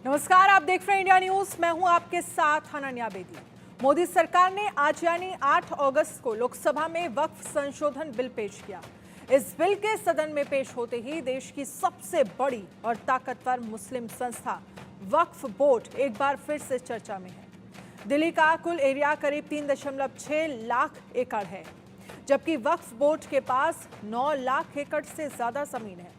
नमस्कार, आप देख रहे हैं इंडिया न्यूज। मैं हूं आपके साथ अनन्या बेदी। मोदी सरकार ने आज यानी 8 अगस्त को लोकसभा में वक्फ संशोधन बिल पेश किया। इस बिल के सदन में पेश होते ही देश की सबसे बड़ी और ताकतवर मुस्लिम संस्था वक्फ बोर्ड एक बार फिर से चर्चा में है। दिल्ली का कुल एरिया करीब 3.6 लाख एकड़ है, जबकि वक्फ बोर्ड के पास 9 लाख एकड़ से ज्यादा जमीन है।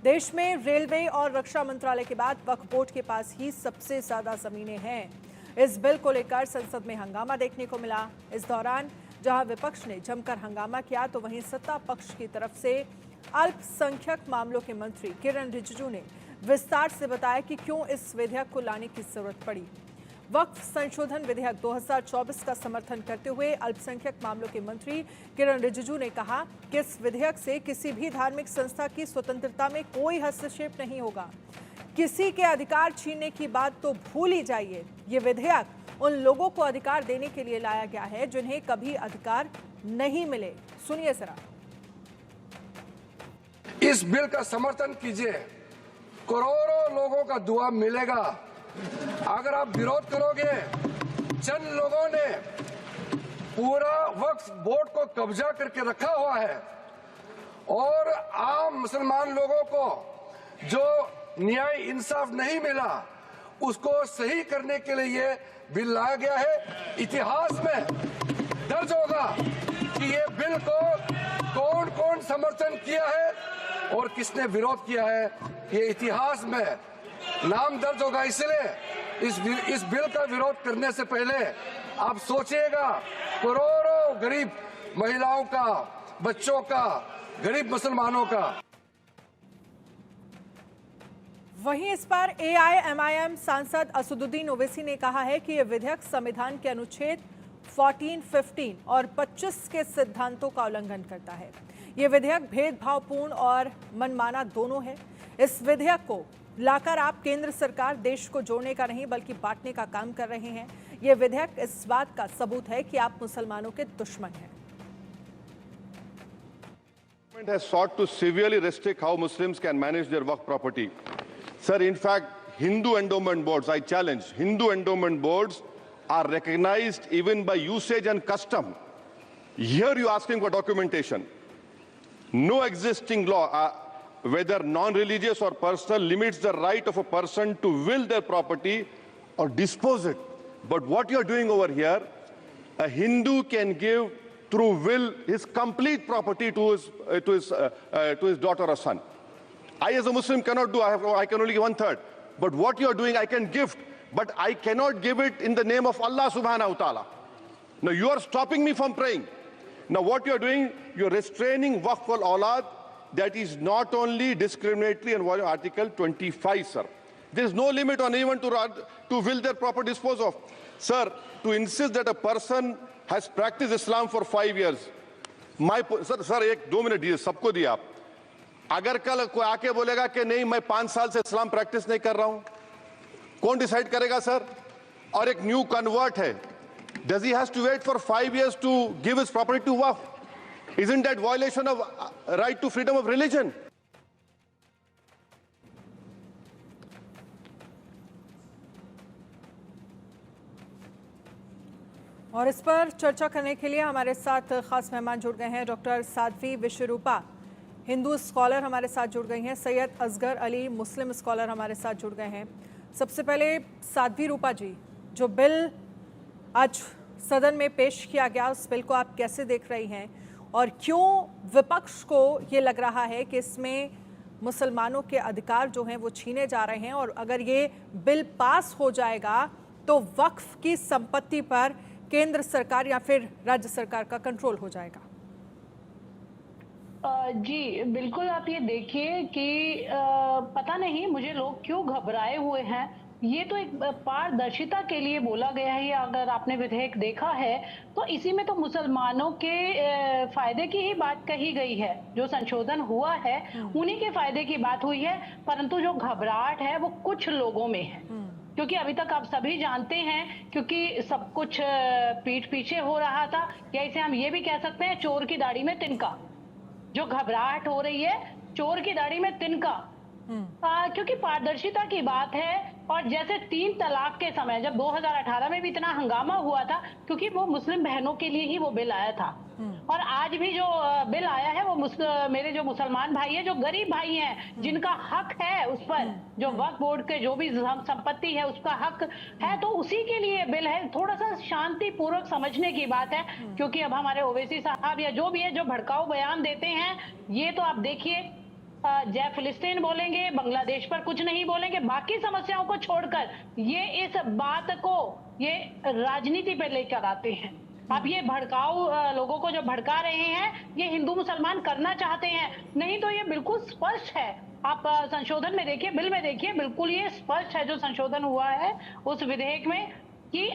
देश में रेलवे और रक्षा मंत्रालय के बाद वक्फ बोर्ड के पास ही सबसे ज्यादा जमीनें हैं। इस बिल को लेकर संसद में हंगामा देखने को मिला। इस दौरान जहां विपक्ष ने जमकर हंगामा किया, तो वहीं सत्ता पक्ष की तरफ से अल्पसंख्यक मामलों के मंत्री किरण रिजिजू ने विस्तार से बताया कि क्यों इस विधेयक को लाने की जरूरत पड़ी। वक्फ संशोधन विधेयक 2024 का समर्थन करते हुए अल्पसंख्यक मामलों के मंत्री किरण रिजिजू ने कहा कि इस विधेयक से किसी भी धार्मिक संस्था की स्वतंत्रता में कोई हस्तक्षेप नहीं होगा। किसी के अधिकार छीनने की बात तो भूल ही जाइए। ये विधेयक उन लोगों को अधिकार देने के लिए लाया गया है जिन्हें कभी अधिकार नहीं मिले। सुनिए जरा। इस बिल का समर्थन कीजिए, करोड़ों लोगों का दुआ मिलेगा। अगर आप विरोध करोगे, चंद लोगों ने पूरा वक्फ बोर्ड को कब्जा करके रखा हुआ है और आम मुसलमान लोगों को जो न्याय इंसाफ नहीं मिला उसको सही करने के लिए ये बिल लाया गया है। इतिहास में दर्ज होगा कि ये बिल को कौन कौन समर्थन किया है और किसने विरोध किया है। ये इतिहास में नाम दर्ज होगा। इसलिए इस बिल का विरोध करने से पहले आप सोचिएगा, करोड़ों गरीब महिलाओं का, बच्चों का, गरीब मुसलमानों का। वहीं इस पर AIMIM सांसद असदुद्दीन ओवैसी ने कहा है कि यह विधेयक संविधान के अनुच्छेद 14, 15 और 25 के सिद्धांतों का उल्लंघन करता है। यह विधेयक भेदभावपूर्ण और मनमाना दोनों है। इस विधेयक को लाकर आप केंद्र सरकार देश को जोड़ने का नहीं बल्कि बांटने का काम कर रहे हैं। यह विधेयक इस बात का सबूत है कि आप मुसलमानों के दुश्मन हैं। Government has sought to severely restrict how Muslims can manage their waqf property. Sir, in fact, Hindu endowment boards, I challenge, Hindu endowment boards are recognized even by usage and custom. Here you're asking for documentation. No existing law, whether non-religious or personal, limits the right of a person to will their property or dispose it. But what you're doing over here, a Hindu can give through will his complete property to his daughter or son. I as a Muslim cannot do, I can only give 1/3. But what you're doing, I can gift, but I cannot give it in the name of Allah subhanahu wa ta'ala. Now you are stopping me from praying. Now what you're doing, you're restraining waqf al-awlad. That is not only discriminatory and violating Article 25, sir. There is no limit on anyone to will their property dispose of. Sir, to insist that a person has practiced Islam for 5 years, sir, एक 2 minute दिए, सबको दिया आप। अगर कल कोई आके बोलेगा कि नहीं मैं 5 साल से इस्लाम प्रैक्टिस नहीं कर रहा हूं, कौन डिसाइड करेगा सर? और एक न्यू कन्वर्ट है, does he has to wait for 5 years to give his property to waqf? Isn't that violation of right to freedom of religion? और इस पर चर्चा करने के लिए हमारे साथ खास मेहमान जुड़ गए हैं। डॉक्टर साध्वी विश्वरूपा, हिंदू स्कॉलर हमारे साथ जुड़ गई हैं। सैयद असगर अली, मुस्लिम स्कॉलर हमारे साथ जुड़ गए हैं। सबसे पहले साध्वी रूपा जी, जो बिल आज सदन में पेश किया गया, उस बिल को आप कैसे देख रही हैं और क्यों विपक्ष को ये लग रहा है कि इसमें मुसलमानों के अधिकार जो हैं वो छीने जा रहे हैं, और अगर ये बिल पास हो जाएगा तो वक्फ की संपत्ति पर केंद्र सरकार या फिर राज्य सरकार का कंट्रोल हो जाएगा? जी बिल्कुल, आप ये देखिए कि पता नहीं मुझे लोग क्यों घबराए हुए हैं। ये तो एक पारदर्शिता के लिए बोला गया है। अगर आपने विधेयक देखा है तो इसी में तो मुसलमानों के फायदे की ही बात कही गई है। जो संशोधन हुआ है उन्हीं के फायदे की बात हुई है, परंतु जो घबराहट है वो कुछ लोगों में है। क्योंकि अभी तक आप सभी जानते हैं, क्योंकि सब कुछ पीठ पीछे हो रहा था, या इसे हम ये भी कह सकते हैं चोर की दाढ़ी में तिनका। जो घबराहट हो रही है, चोर की दाढ़ी में तिनका। क्योंकि पारदर्शिता की बात है। और जैसे 3 तलाक के समय जब 2018 में भी इतना हंगामा हुआ था, क्योंकि वो मुस्लिम बहनों के लिए ही वो बिल आया था। और आज भी जो बिल आया है वो मेरे जो मुसलमान भाई है, जो गरीब भाई हैं, जिनका हक है उस पर, जो वक्फ बोर्ड के जो भी संपत्ति है उसका हक है, तो उसी के लिए बिल है। थोड़ा सा शांति पूर्वक समझने की बात है, क्योंकि अब हमारे ओवैसी साहब या जो भी है जो भड़काऊ बयान देते हैं, ये तो आप देखिए जय फिलिस्तीन बोलेंगे, बांग्लादेश पर कुछ नहीं बोलेंगे, बाकी समस्याओं को छोड़कर ये इस बात को ये राजनीति पे लेकर आते हैं। अब ये भड़काऊ लोगों को जो भड़का रहे हैं, ये हिंदू मुसलमान करना चाहते हैं। नहीं तो ये बिल्कुल स्पष्ट है, आप संशोधन में देखिए, बिल में देखिए, बिल्कुल ये स्पष्ट है जो संशोधन हुआ है उस विधेयक में, कि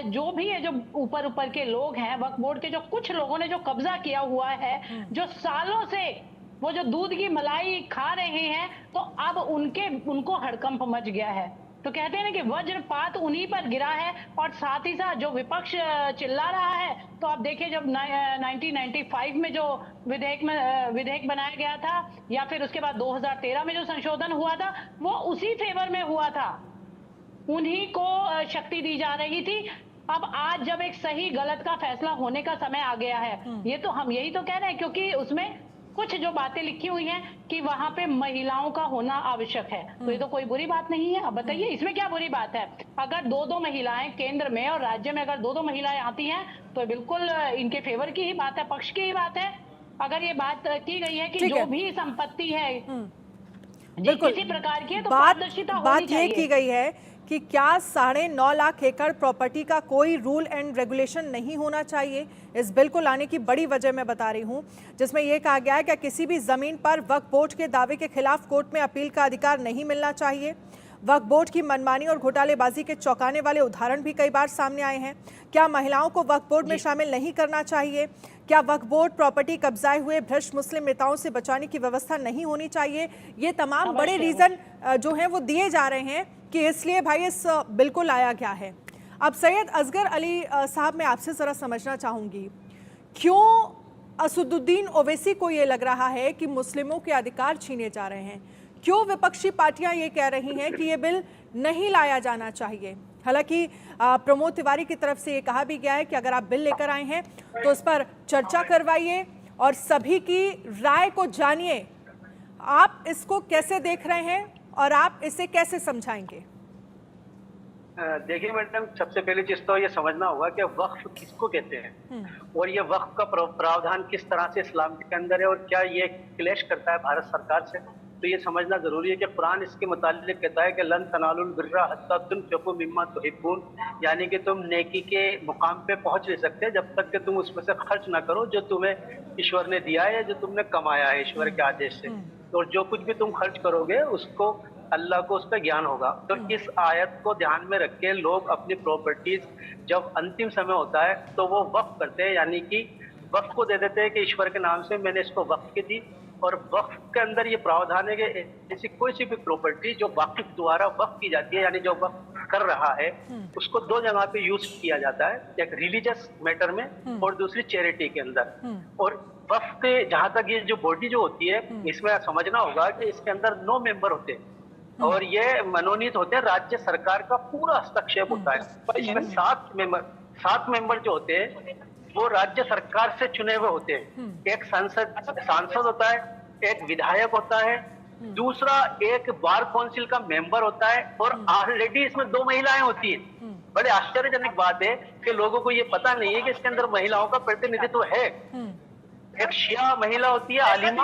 जो भी है, जो ऊपर के लोग हैं, वक्फ बोर्ड के जो कुछ लोगों ने जो कब्जा किया हुआ है, जो सालों से वो जो दूध की मलाई खा रहे हैं, तो अब उनको हड़कंप मच गया है। तो कहते हैं ना कि वज्रपात उन्हीं पर गिरा है। और साथ ही साथ जो विपक्ष चिल्ला रहा है, तो आप देखिए जब 1995 में जो विधेयक बनाया गया था, या फिर उसके बाद 2013 में जो संशोधन हुआ था, वो उसी फेवर में हुआ था, उन्हीं को शक्ति दी जा रही थी। अब आज जब एक सही गलत का फैसला होने का समय आ गया है, ये तो हम यही तो कह रहे हैं, क्योंकि उसमें कुछ जो बातें लिखी हुई हैं कि वहां पे महिलाओं का होना आवश्यक है, तो ये तो कोई बुरी बात नहीं है। अब बताइए इसमें क्या बुरी बात है? अगर 2-2 महिलाएं केंद्र में और राज्य में अगर 2-2 महिलाएं आती हैं, तो बिल्कुल इनके फेवर की ही बात है, पक्ष की ही बात है। अगर ये बात की गई है कि जो भी संपत्ति है किसी प्रकार की है, तो पारदर्शिता होनी चाहिए। बात ये की गई है कि क्या 9.5 लाख एकड़ प्रॉपर्टी का कोई रूल एंड रेगुलेशन नहीं होना चाहिए। इस बिल को लाने की बड़ी वजह मैं बता रही हूं, जिसमें यह कहा गया है कि किसी भी जमीन पर वक्फ बोर्ड के दावे के खिलाफ कोर्ट में अपील का अधिकार नहीं मिलना चाहिए। वक्फ बोर्ड की मनमानी और घोटालेबाजी के चौंकाने वाले उदाहरण भी कई बार सामने आए हैं। क्या महिलाओं को वक्फ बोर्ड में शामिल नहीं करना चाहिए? क्या वक्फ बोर्ड प्रॉपर्टी कब्जाए हुए भ्रष्ट मुस्लिम नेताओं से बचाने की व्यवस्था नहीं होनी चाहिए? ये तमाम बड़े रीजन जो हैं वो दिए जा रहे हैं कि इसलिए भाई इस बिल को लाया गया है। अब सैयद असगर अली साहब, मैं आपसे ज़रा समझना चाहूँगी, क्यों असदुद्दीन ओवैसी को ये लग रहा है कि मुस्लिमों के अधिकार छीने जा रहे हैं? क्यों विपक्षी पार्टियां ये कह रही हैं कि ये बिल नहीं लाया जाना चाहिए? हालांकि प्रमोद तिवारी की तरफ से ये कहा भी गया है कि अगर आप बिल लेकर आए हैं तो उस पर चर्चा करवाइए और सभी की राय को जानिए। आप इसको कैसे देख रहे हैं और आप इसे कैसे समझाएंगे? देखिए मैडम, सबसे पहली चीज तो ये समझना होगा कि वक्फ किसको कहते हैं और ये वक्फ का प्रावधान किस तरह से इस्लाम के अंदर है और क्या ये क्लैश करता है भारत सरकार से। तो ये समझना जरूरी है कि कुरान इसके मुतालिक कहता है कि लन तनालुल बिर्रा हत्ता तुनफिकू मिम्मा तुहिब्बून, यानी कि तुम नेकी के मुकाम पे पहुंच नहीं सकते जब तक कि तुम उसमें से खर्च ना करो जो तुम्हें ईश्वर ने दिया है, जो तुमने कमाया है ईश्वर के आदेश से। तो जो कुछ भी तुम खर्च करोगे उसको अल्लाह को उस पर ज्ञान होगा। तो इस आयत को ध्यान में रख के लोग अपनी प्रॉपर्टीज जब अंतिम समय होता है तो वो वक्फ करते हैं, यानी कि वक्फ को दे देते हैं कि ईश्वर के नाम से मैंने इसको वक्फ की दी। और वक्फ के अंदर ये प्रावधान है कि ऐसी कोई सी भी प्रॉपर्टी जो वाकिफ द्वारा वक्फ की जाती है, यानी जो वक्फ कर रहा है, उसको 2 जगह पे यूज किया जाता है, एक रिलीजियस मैटर में और दूसरी चैरिटी के अंदर। और वक्फ के जहां तक ये जो बॉडी जो होती है, इसमें समझना होगा कि इसके अंदर 9 मेंबर होते हैं और ये मनोनीत होते हैं, राज्य सरकार का पूरा हस्तक्षेप होता है। इसमें 7 मेंबर जो होते हैं वो राज्य सरकार से चुने हुए होते हैं। एक सांसद होता है, एक विधायक होता है, दूसरा एक बार काउंसिल का मेंबर होता है और ऑलरेडी इसमें 2 महिलाएं होती हैं। बड़े आश्चर्यजनक बात है कि लोगों को ये पता नहीं है कि इसके अंदर महिलाओं का प्रतिनिधित्व है। एक शिया महिला होती है आलिमा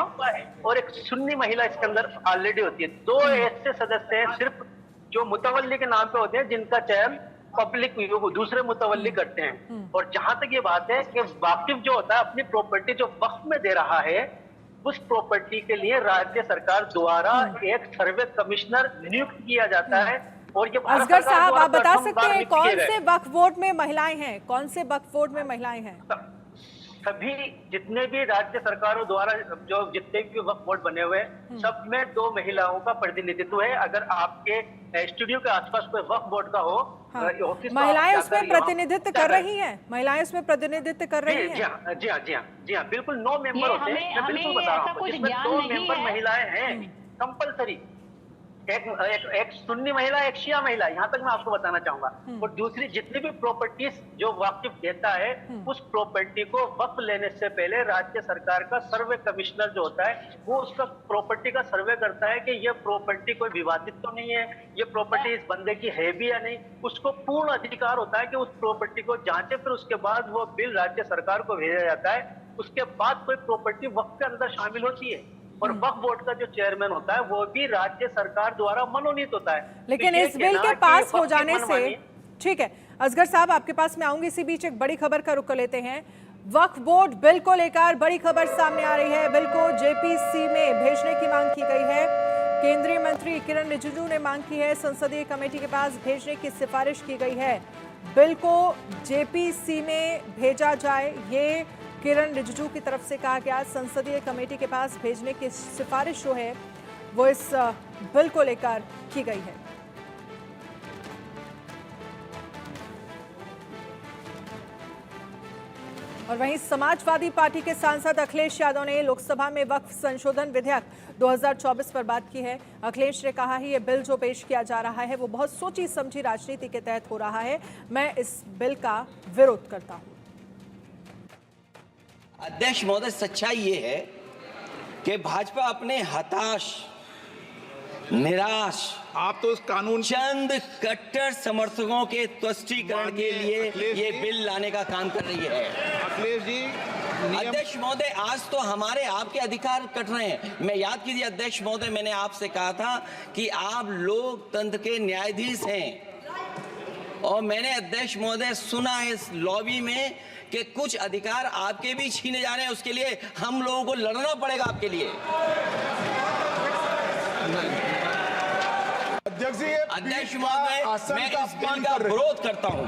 और एक सुन्नी महिला इसके अंदर ऑलरेडी होती है। 2 ऐसे सदस्य हैं सिर्फ जो मुतवल्ली के नाम पे होते हैं, जिनका चयन पब्लिक दूसरे मुतवल्ली करते हैं। और जहां तक ये बात है कि वाकिफ जो होता है अपनी प्रॉपर्टी जो वक्फ में दे रहा है, उस प्रॉपर्टी के लिए राज्य सरकार द्वारा एक सर्वे कमिश्नर नियुक्त किया जाता है। और ये असगर साहब, आप बता सकते हैं कौन से वक्फ बोर्ड में महिलाएं हैं? कौन से वक्फ बोर्ड में महिलाएं हैं? सभी जितने भी राज्य सरकारों द्वारा जो जितने भी वक्फ बोर्ड बने हुए हैं, सब में 2 महिलाओं का प्रतिनिधित्व है। अगर आपके स्टूडियो के आसपास कोई वक्फ बोर्ड का हो ऑफिस, महिलाएं उसमें प्रतिनिधित्व कर रही हैं? महिलाएं उसमें प्रतिनिधित्व कर रही हैं? जी हाँ, बिल्कुल 9 मेंबर होते हैं। मैं बिल्कुल बता रहा हूँ, इसमें 2 मेंबर महिलाएं हैं कंपलसरी। एक सुन्नी महिला, एक शिया महिला, यहाँ तक मैं आपको बताना चाहूंगा। और दूसरी जितनी भी प्रॉपर्टीज जो वाकिफ देता है, उस प्रॉपर्टी को वक्फ लेने से पहले राज्य सरकार का सर्वे कमिश्नर जो होता है वो उसका प्रॉपर्टी का सर्वे करता है कि ये प्रॉपर्टी कोई विवादित तो नहीं है, ये प्रॉपर्टी इस बंदे की है भी या नहीं। उसको पूर्ण अधिकार होता है कि उस प्रॉपर्टी को जांचे, फिर उसके बाद वो बिल राज्य सरकार को भेजा जाता है। उसके बाद कोई प्रॉपर्टी वक्फ के अंदर शामिल होती है और वक्फ बोर्ड का जो चेयरमैन होता है वो भी राज्य सरकार द्वारा मनोनीत होता है। लेकिन तो इस बिल के पास हो जाने से, ठीक है असगर साहब आपके पास मैं आऊंगी, इसी बीच एक बड़ी खबर का रुख कर लेते हैं। वक्फ बोर्ड बिल को लेकर बड़ी खबर सामने आ रही है। बिल को जेपीसी में भेजने की मांग की गई है। केंद्रीय मंत्री किरण रिजिजू ने मांग की है, संसदीय कमेटी के पास भेजने की सिफारिश की गई है। बिल को जेपीसी में भेजा जाए, ये किरण रिजिजू की तरफ से कहा गया। संसदीय कमेटी के पास भेजने की सिफारिश जो है वो इस बिल को लेकर की गई है। और वहीं समाजवादी पार्टी के सांसद अखिलेश यादव ने लोकसभा में वक्फ संशोधन विधेयक 2024 पर बात की है। अखिलेश ने कहा है ये बिल जो पेश किया जा रहा है वो बहुत सोची समझी राजनीति के तहत हो रहा है। मैं इस बिल का विरोध करता हूं। अध्यक्ष महोदय, सच्चाई ये है कि भाजपा अपने हताश, निराश, आप तो इस कानून चंद कट्टर समर्थकों के तुष्टीकरण के लिए ये बिल लाने का काम कर रही है। अखिलेश जी, अध्यक्ष महोदय, आज तो हमारे आपके अधिकार कट रहे हैं। मैं याद कीजिए अध्यक्ष महोदय, मैंने आपसे कहा था कि आप लोकतंत्र के न्यायाधीश हैं और मैंने अध्यक्ष महोदय सुना है इस लॉबी में कि कुछ अधिकार आपके भी छीने जा रहे हैं। उसके लिए हम लोगों को लड़ना पड़ेगा आपके लिए। अध्यक्ष महोदय, मैं इस बिल का विरोध करता हूं।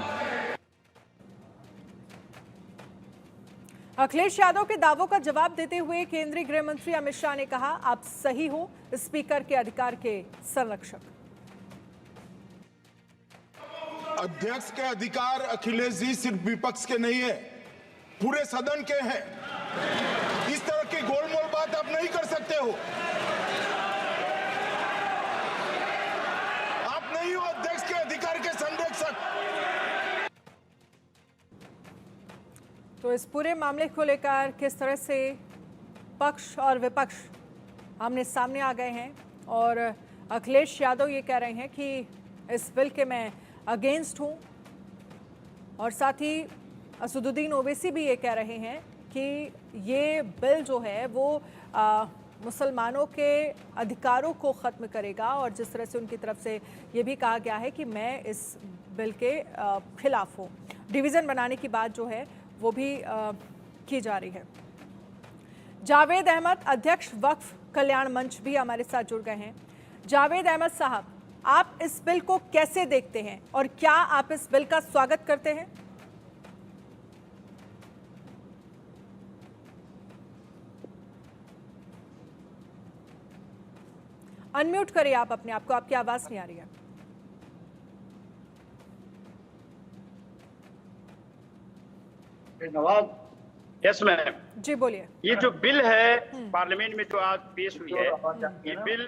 अखिलेश यादव के दावों का जवाब देते हुए केंद्रीय गृह मंत्री अमित शाह ने कहा, आप सही हो, स्पीकर के अधिकार के संरक्षक। अध्यक्ष के अधिकार अखिलेश जी सिर्फ विपक्ष के नहीं है, पूरे सदन के हैं। इस तरह की गोलमोल बात आप नहीं कर सकते हो। आप नहीं हो अध्यक्ष के अधिकार के संरक्षक। तो इस पूरे मामले को लेकर किस तरह से पक्ष और विपक्ष आमने सामने आ गए हैं और अखिलेश यादव ये कह रहे हैं कि इस बिल के मैं अगेंस्ट हूं और साथ ही असदुद्दीन ओवैसी भी ये कह रहे हैं कि ये बिल जो है वो मुसलमानों के अधिकारों को ख़त्म करेगा और जिस तरह से उनकी तरफ से ये भी कहा गया है कि मैं इस बिल के खिलाफ हूँ। डिवीज़न बनाने की बात जो है वो भी की जा रही है। जावेद अहमद, अध्यक्ष वक्फ कल्याण मंच, भी हमारे साथ जुड़ गए हैं। जावेद अहमद साहब, आप इस बिल को कैसे देखते हैं और क्या आप इस बिल का स्वागत करते हैं? अनम्यूट करिए आप अपने आप को, आपकी आवाज नहीं आ रही है। यस मैम जी बोलिए। ये जो बिल है पार्लियामेंट में जो आज पेश हुई है, ये बिल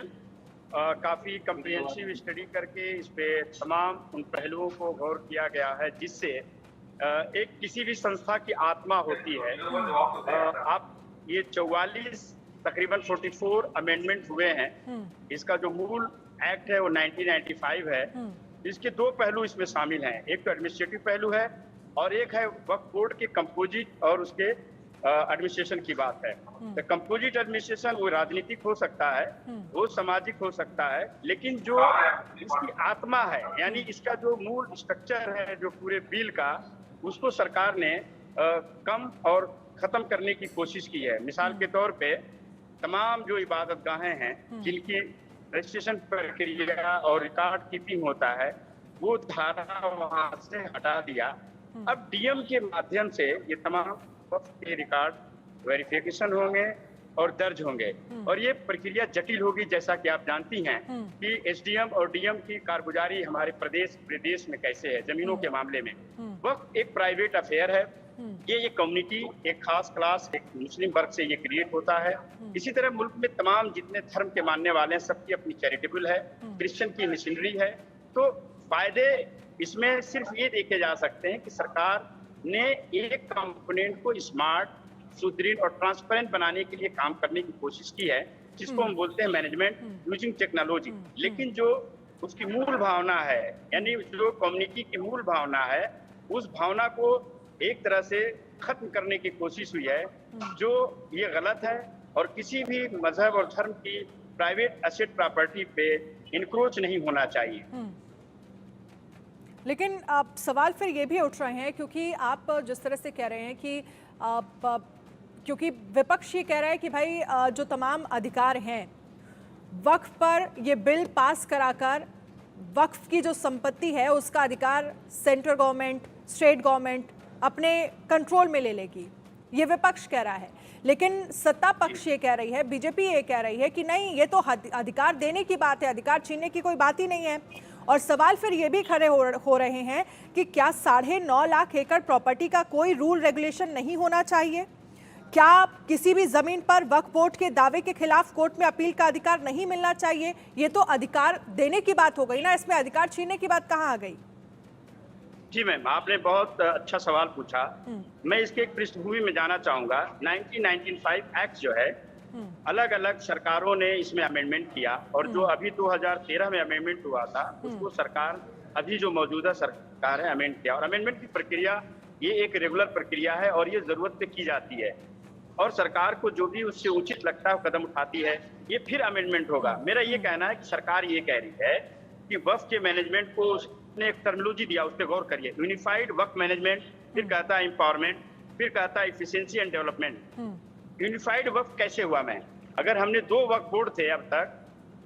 काफी कम्प्रिहेंसिव स्टडी करके इस पे तमाम उन पहलुओं को गौर किया गया है जिससे एक किसी भी संस्था की आत्मा होती है। आप ये 44 तकरीबन 44 अमेंडमेंट हुए हैं। इसका जो मूल एक्ट है वो 1995 है। इसके दो पहलू इसमें शामिल हैं, एक तो एडमिनिस्ट्रेटिव पहलू है और एक है वक्फ बोर्ड के कंपोजिट और उसके एडमिनिस्ट्रेशन की बात है। तो कंपोजिट एडमिनिस्ट्रेशन वो राजनीतिक हो सकता है, वो सामाजिक हो सकता है, लेकिन जो इसकी आत्मा है यानी इसका जो मूल स्ट्रक्चर है जो पूरे बिल का, उसको सरकार ने कम और खत्म करने की कोशिश की है। मिसाल के तौर पे तमाम जो इबादत गाहें हैं जिनकी रजिस्ट्रेशन प्रक्रिया और रिकॉर्ड कीपिंग होता है वो धारा वहां से हटा दिया। अब डीएम के माध्यम से ये तमाम वक्त के रिकॉर्ड वेरिफिकेशन होंगे और दर्ज होंगे और ये प्रक्रिया जटिल होगी। जैसा कि आप जानती हैं कि एसडीएम और डीएम की कारगुजारी हमारे प्रदेश में कैसे है जमीनों के मामले में। वक्त एक प्राइवेट अफेयर है, ये कम्युनिटी एक खास क्लास, एक मुस्लिम वर्ग से ये क्रिएट होता है। इसी तरह मुल्क में तमाम जितने धर्म के मानने वाले हैं सबकी अपनी चैरिटेबल है, क्रिश्चियन की मिशनरी है। तो फायदे इसमें सिर्फ ये देखे जा सकते हैं कि सरकार ने एक कंपोनेंट को स्मार्ट, सुदृढ़ और ट्रांसपेरेंट बनाने के लिए काम करने की कोशिश की है, जिसको हम बोलते हैं मैनेजमेंट यूजिंग टेक्नोलॉजी। लेकिन जो उसकी मूल भावना है, यानी जो कम्युनिटी की मूल भावना है, उस भावना को एक तरह से खत्म करने की कोशिश हुई है, जो ये गलत है। और किसी भी मजहब और धर्म की प्राइवेट एसेट प्रॉपर्टी पे इंक्रोच नहीं होना चाहिए। लेकिन अब सवाल फिर ये भी उठ रहे हैं, क्योंकि आप जिस तरह से कह रहे हैं कि क्योंकि विपक्ष ये कह रहा है कि भाई जो तमाम अधिकार हैं वक्फ पर, ये बिल पास कराकर वक्फ की जो संपत्ति है उसका अधिकार सेंट्रल गवर्नमेंट, स्टेट गवर्नमेंट अपने कंट्रोल में ले लेगी, ये विपक्ष कह रहा है। लेकिन सत्ता पक्ष ये कह रही है, बीजेपी ये कह रही है कि नहीं, ये तो अधिकार देने की बात है, अधिकार छीनने की कोई बात ही नहीं है। और सवाल फिर ये भी खड़े हो रहे हैं कि क्या 9.5 लाख एकड़ प्रॉपर्टी का कोई रूल रेगुलेशन नहीं होना चाहिए? क्या किसी भी जमीन पर वक्फ बोर्ड के दावे के खिलाफ कोर्ट में अपील का अधिकार नहीं मिलना चाहिए? ये तो अधिकार देने की बात हो गई ना, इसमें अधिकार छीनने की बात कहाँ आ गई? जी मैम, आपने बहुत अच्छा सवाल पूछा। मैं इसके एक पृष्ठभूमि में जाना चाहूंगा। 1995 एक्ट जो है, अलग अलग सरकारों ने इसमें अमेंडमेंट किया, और जो अभी 2013 में अमेंडमेंट हुआ था उसको सरकार, अभी जो मौजूदा सरकार है, अमेंड किया। और अमेंडमेंट की प्रक्रिया ये एक रेगुलर प्रक्रिया है और ये जरूरत पे की जाती है, और सरकार को जो भी उससे उचित लगता है वो कदम उठाती है। ये फिर अमेंडमेंट होगा। मेरा ये कहना है कि सरकार ये कह रही है कि वक्फ के मैनेजमेंट को उसने एक टर्मिनोलॉजी दिया, उस पर गौर करिए। यूनिफाइड वक्फ मैनेजमेंट, फिर कहता है एम्पावरमेंट, फिर कहता है एफिशिएंसी एंड डेवलपमेंट। यूनिफाइड वक्फ कैसे हुआ? मैं अगर हमने 2 वक्फ बोर्ड थे अब तक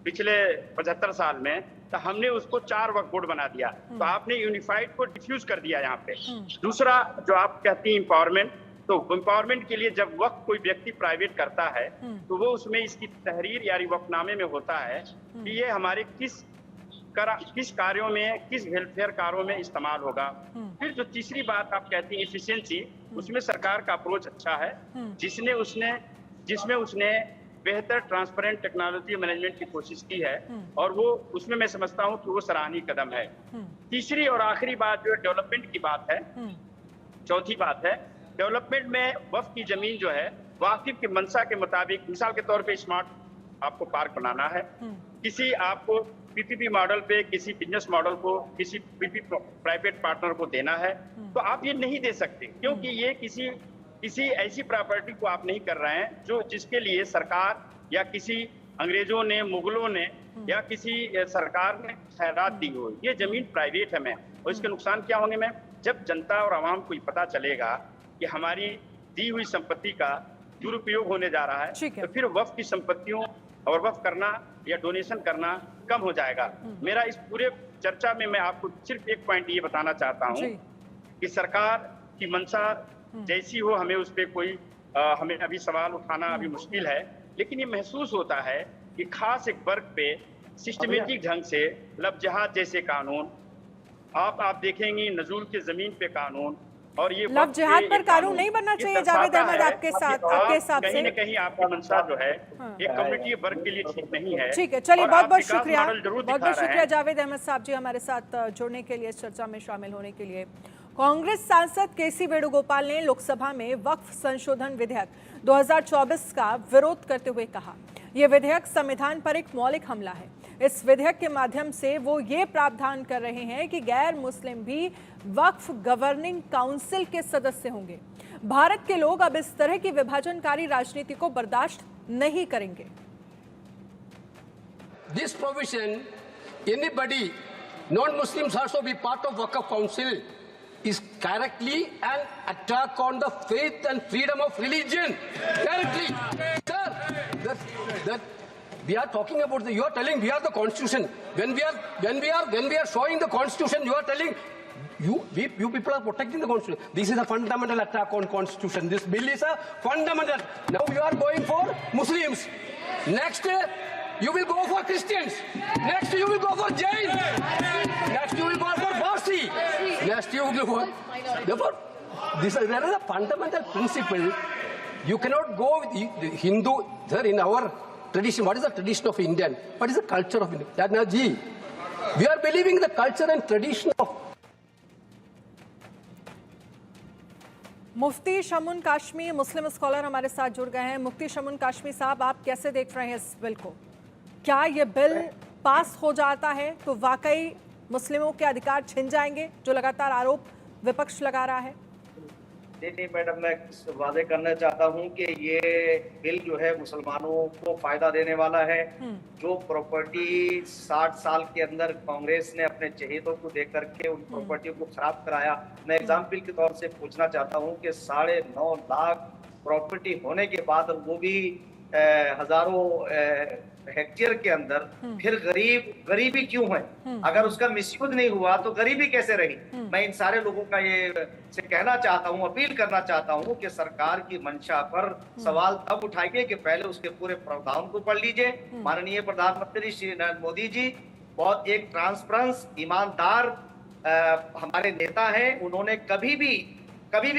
पिछले 75 साल में, तो हमने उसको 4 वक्फ बोर्ड बना दिया। तो आपने यूनिफाइड को डिफ्यूज कर दिया यहाँ पे। दूसरा जो आप कहती हैं एम्पावरमेंट, तो एम्पावरमेंट के लिए जब वक्फ कोई व्यक्ति प्राइवेट करता है तो वो उसमें इसकी तहरीर यानी वक्फनामे में होता है कि ये हमारे किस कार्यों में, किस वेलफेयर कार्यों में इस्तेमाल होगा। फिर जो तीसरी बात आप कहती हैं एफिशिएंसी, उसमें सरकार का अप्रोच अच्छा है, जिसमें उसने बेहतर ट्रांसपेरेंट टेक्नोलॉजी मैनेजमेंट की कोशिश की है, और वो उसमें मैं समझता हूँ कि वो सराहनीय कदम है। तीसरी और आखिरी बात जो डेवलपमेंट की बात है, चौथी बात है डेवलपमेंट में वक्फ की जमीन जो है वाकिफ के मंशा के मुताबिक, मिसाल के तौर पे स्मार्ट आपको पार्क बनाना है, किसी आपको पीपीपी मॉडल पे किसी बिजनेस मॉडल को किसी प्राइवेट पार्टनर को देना है, तो आप ये नहीं दे सकते, क्योंकि ये किसी ऐसी प्रॉपर्टी को आप नहीं कर रहे हैं जो जिसके लिए सरकार या किसी अंग्रेजों ने, मुगलों ने या किसी सरकार ने खैरात दी हो। ये जमीन प्राइवेट है मैम, और इसके नुकसान क्या होंगे मैम? जब जनता और आवाम को पता चलेगा कि हमारी दी हुई संपत्ति का दुरुपयोग होने जा रहा है, तो फिर वक्फ की संपत्तियों और वक्फ करना या डोनेशन करना कम हो जाएगा। मेरा इस पूरे चर्चा में मैं आपको सिर्फ एक पॉइंट ये बताना चाहता हूँ कि सरकार की मंशा जैसी हो, हमें उस पर कोई हमें अभी सवाल उठाना अभी मुश्किल है, लेकिन ये महसूस होता है कि खास एक वर्ग पे सिस्टमेटिक ढंग से लब जहाज जैसे कानून, आप देखेंगी नजूल के जमीन पे कानून, और ये लव जिहाद पर कानून नहीं बनना चाहिए जावेद अहमद आपके साथ, आपके हिसाब से? कहीं न कहीं आपका मंशा जो है एक कम्युनिटी वर्ग के लिए ठीक नहीं है। ठीक है, चलिए बहुत बहुत शुक्रिया, बहुत बहुत शुक्रिया जावेद अहमद साहब जी हमारे साथ जुड़ने के लिए, इस चर्चा में शामिल होने के लिए। कांग्रेस सांसद केसी वेणुगोपाल ने लोकसभा में वक्फ संशोधन विधेयक 2024 का विरोध करते हुए कहा, यह विधेयक संविधान पर एक मौलिक हमला है। इस विधेयक के माध्यम से वो ये प्रावधान कर रहे हैं कि गैर मुस्लिम भी वक्फ गवर्निंग काउंसिल के सदस्य होंगे। भारत के लोग अब इस तरह की विभाजनकारी राजनीति को बर्दाश्त नहीं करेंगे। This provision, anybody, non-Muslims also be part of Waqf Council, is directly an attack on the faith and freedom of religion. Directly, sir. That we are talking about you are telling we are the Constitution. When we are showing the Constitution, you are telling you people are protecting the Constitution. This is a fundamental attack on Constitution. This bill is a fundamental. Now you are going for Muslims. Next, you will go for Christians. Next, you will go for Jains. Next, you will go for Parsi. Next, you will go for. Therefore, there is a fundamental principle. You cannot go with the Hindu. Sir, in our tradition, what is the tradition of Indian? What is the culture of India? Yadna ji, we are believing the culture and tradition of. Mufti Shamoon Qasmi Muslim scholar हमारे साथ जुड़ गए हैं। मुफ्ती शमुन काशमी साहब, आप कैसे देख रहे हैं इस बिल को? क्या ये बिल पास हो जाता है तो वाकई मुस्लिमों के अधिकार छिन जाएंगे, जो लगातार आरोप विपक्ष लगा रहा है? नहीं मैडम, मैं वादे करना चाहता हूं कि ये बिल जो है मुसलमानों को फायदा देने वाला है। जो प्रॉपर्टी 60 साल के अंदर कांग्रेस ने अपने चहेतों को दे करके उन प्रॉपर्टी को खराब कराया, मैं एग्जाम्पल के तौर से पूछना चाहता हूं कि 9.5 लाख प्रॉपर्टी होने के बाद वो भी हजारों हेक्टेयर के अंदर, फिर गरीबी क्यों है? अगर उसका मिसयूज नहीं हुआ तो गरीबी कैसे रही? मैं इन सारे लोगों का ये से कहना चाहता हूँ, अपील करना चाहता हूँ कि सरकार की मंशा पर सवाल तब उठाइए कि पहले उसके पूरे प्रावधान को पढ़ लीजिए। माननीय प्रधानमंत्री श्री नरेंद्र मोदी जी बहुत एक ट्रांसपेरेंस, ईमानदार हमारे नेता हैं। उन्होंने कभी भी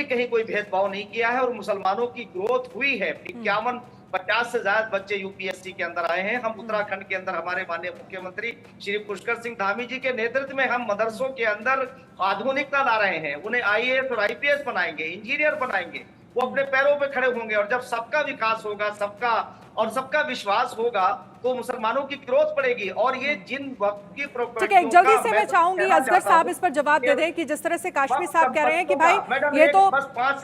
कहीं कोई भेदभाव नहीं किया है और मुसलमानों की ग्रोथ हुई है। 51-50 से ज्यादा बच्चे यूपीएससी के अंदर आए हैं। हम उत्तराखंड के अंदर हमारे माननीय मुख्यमंत्री श्री पुष्कर सिंह धामी जी के नेतृत्व में हम मदरसों के अंदर आधुनिकता ला रहे हैं। उन्हें आईएएस और आईपीएस बनाएंगे, इंजीनियर बनाएंगे। वो अपने पैरों पे खड़े होंगे और जब सबका विकास होगा, सबका विश्वास होगा तो मुसलमानों की ग्रोथ बढ़ेगी। और ये जिन वक्त की ठीक है, जल्दी से मैं चाहूंगी असगर साहब इस पर जवाब दे दें कि जिस तरह से काशमी साहब कह रहे हैं कि भाई ये तो बस 5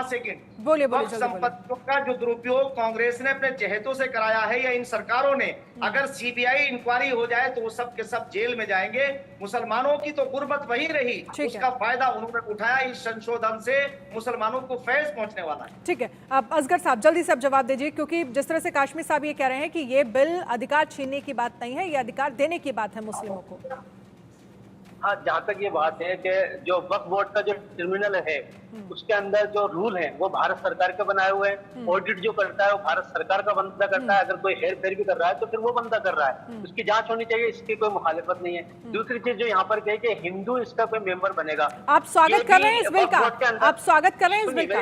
सेकंड बोलिए संपत्तियों का जो दुरुपयोग कांग्रेस ने अपने चहेतों से कराया है या इन सरकारों ने, अगर सीबीआई इंक्वायरी हो जाए तो वो सब के सब जेल में जाएंगे। मुसलमानों की तो गुर्बत वही रही, उसका फायदा उन्होंने उठाया। इस संशोधन से मुसलमानों को फैज पहुंचने वाला है। ठीक है, अब असगर साहब जल्दी से अब जवाब दीजिए, क्योंकि जिस तरह से काशमी साहब ये कह रहे हैं कि ये बिल अधिकार छीनने की बात नहीं है, ये अधिकार देने की बात है मुस्लिमों को। हाँ, जहाँ तक ये बात है कि जो वक्फ बोर्ड का जो टर्मिनल है उसके अंदर जो रूल है वो भारत सरकार के बनाए हुए हैं। ऑडिट जो करता है वो भारत सरकार का बंदा करता है। अगर कोई हेर फेर भी कर रहा है तो फिर वो बंदा कर रहा है, उसकी जांच होनी चाहिए, इसकी कोई मुखालिफत नहीं है। दूसरी चीज जो यहाँ पर कही कि हिंदू इसका कोई मेंबर बनेगा, आप स्वागत कर रहे हैं इस बिल का? आप स्वागत कर रहे हैं इस बिल का?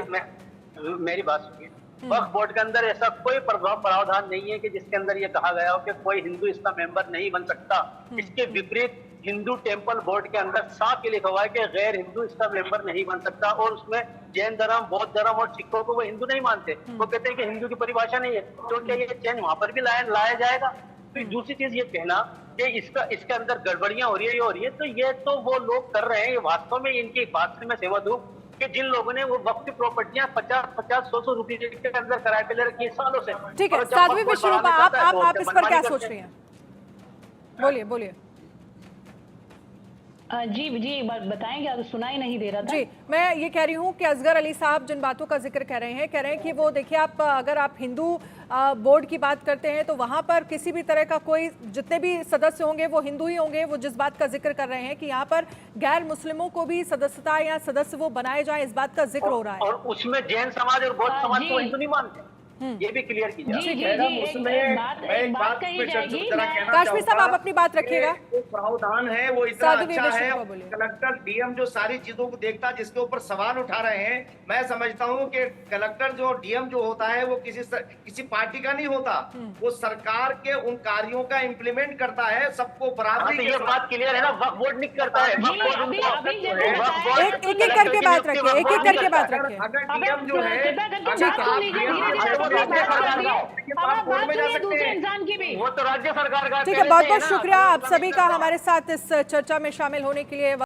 मेरी बात सुनिए, वक्फ बोर्ड के अंदर ऐसा कोई प्रावधान नहीं है कि जिसके अंदर ये कहा गया हो कि कोई हिंदू इसका मेंबर नहीं बन सकता। इसके विपरीत हिंदू टेम्पल बोर्ड के अंदर साफ लिखा हुआ है कि गैर हिंदू इसका मेंबर नहीं बन सकता। और उसमें जैन धर्म, बौद्ध धर्म और सिखों को वो हिंदू नहीं मानते। वो कहते हैं कि हिंदू की परिभाषा नहीं है, तो क्या ये चेंज वहां पर भी लाया जाएगा? तो दूसरी चीज ये कहना कि इसके अंदर गड़बड़ियां हो रही है, तो ये तो वो लोग कर रहे हैं। वास्तव में इनकी बात से मैं सहमत हूँ कि जिन लोगों ने वो वक्त की प्रॉपर्टियां 50-100 रुपए के अंदर किराए पे ले रखी है सालों से। ठीक है, साध्वी विश्वरूपा, आप इस पर क्या सोच रही हैं? बोलिए। जी बताएं, क्या सुना ही नहीं दे रहा था। जी, मैं ये कह रही हूँ कि असगर अली साहब जिन बातों का जिक्र कह रहे हैं कि वो देखिए, आप अगर आप हिंदू बोर्ड की बात करते हैं तो वहाँ पर किसी भी तरह का कोई, जितने भी सदस्य होंगे वो हिंदू ही होंगे। वो जिस बात का जिक्र कर रहे हैं कि यहाँ पर गैर मुस्लिमों को भी सदस्यता या सदस्य वो बनाए जाए, इस बात का जिक्र हो रहा है। और उसमें जैन समाज और बौद्ध समाज को हिंदू नहीं मानते, ये भी क्लियर कीजिए। काशमी साहब आप अपनी बात रखिएगा। प्रावधान है वो इतना अच्छा है। कलेक्टर डीएम जो सारी चीजों को देखता, जिसके ऊपर सवाल उठा रहे हैं, मैं समझता हूँ कि कलेक्टर जो डीएम जो होता है वो किसी पार्टी का नहीं होता, वो सरकार के उन कार्यों का इम्प्लीमेंट करता है। सबको बराबरी, ये बात क्लियर है ना, वक्फ बोर्ड नहीं करता है। एक-एक करके बात रखिए। अगर डीएम जो है वो तो राज्य सरकार का। ठीक है, बहुत बहुत शुक्रिया आप सभी का हमारे साथ इस चर्चा में शामिल होने के लिए।